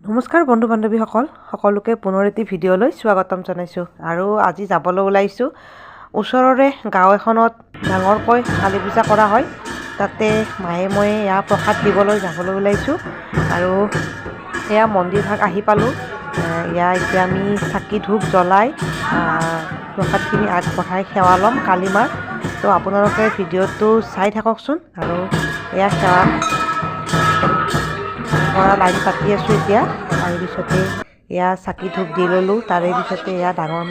নমস্কাৰ বন্ধু বান্ধৱীসকল সকলোকে পুনৰ এটি ভিডিঅ'লৈ স্বাগতম জনাইছোঁ আৰু আজি যাবলৈ ওলাইছোঁ ওচৰৰে গাঁও এখনত ডাঙৰকৈ কালী পূজা কৰা হয় তাতে মায়ে ময়ে এয়া প্ৰসাদ দিবলৈ যাবলৈ ওলাইছোঁ আৰু এয়া মন্দিৰ ভাগ আহি পালোঁ এতিয়া আমি চাকি ধূপ জ্বলাই প্ৰসাদখিনি আগবঢ়াই সেৱা ল'ম কালী মাৰ তো আপোনালোকে ভিডিঅ'টো চাই থাককচোন আৰু এয়া সেৱা পৰা লাইন পাতি আছোঁ এতিয়া তাৰে পিছতে এয়া চাকি ধূপ দি ল'লোঁ তাৰে পিছতে এয়া ডাঙৰ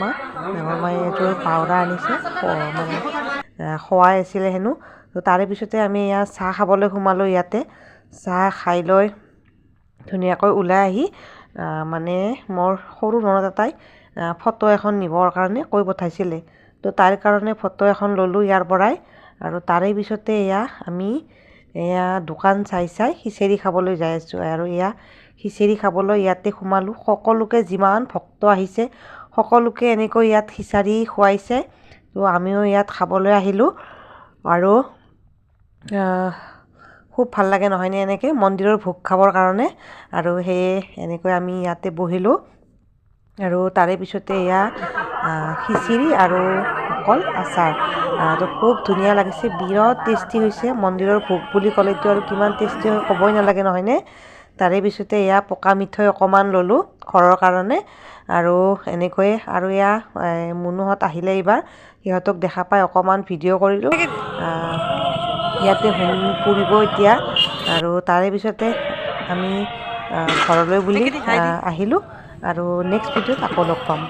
মায়ে এযোৰ পাউৰা আনিছে মানে খোৱাই আছিলে হেনো তো তাৰে পিছতে আমি এয়া চাহ খাবলৈ সোমালোঁ ইয়াতে চাহ খাই লৈ ধুনীয়াকৈ ওলাই আহি মানে মোৰ সৰু ননদ এটাই ফটো এখন নিবৰ কাৰণে কৈ পঠাইছিলে তো তাৰ কাৰণে ফটো এখন ল'লোঁ ইয়াৰ পৰাই আৰু তাৰে পিছতে এয়া আমি এয়া দোকান চাই খিচিৰি খাবলৈ যাই আছোঁ আৰু এয়া খিচিৰি খাবলৈ ইয়াতে সোমালোঁ সকলোকে যিমান ভক্ত আহিছে সকলোকে এনেকৈ ইয়াত খিচাৰি খুৱাইছে তো আমিও ইয়াত খাবলৈ আহিলোঁ আৰু খুব ভাল লাগে নহয়নে এনেকৈ মন্দিৰৰ ভোগ খাবৰ কাৰণে আৰু সেয়ে এনেকৈ আমি ইয়াতে বহিলোঁ আৰু তাৰে পিছতে এয়া খিচিৰি আৰু অকল আচাৰ তো খুব ধুনীয়া লাগিছে বিৰাট টেষ্টি হৈছে মন্দিৰৰ ভোগ বুলি ক'লেতো আৰু কিমান টেষ্টি হয় ক'বই নালাগে নহয়নে তাৰে পিছতে এয়া পকা মিঠৈ অকণমান ল'লোঁ ঘৰৰ কাৰণে আৰু এনেকৈয়ে আৰু এয়া মুনুহঁত আহিলে এইবাৰ সিহঁতক দেখা পাই অকণমান ভিডিঅ' কৰিলোঁ ইয়াতে হোম পুৰিব এতিয়া আৰু তাৰে পিছতে আমি ঘৰলৈ বুলি আহিলোঁ আৰু নেক্সট ভিডিঅ'ত আকৌ লগ পাম।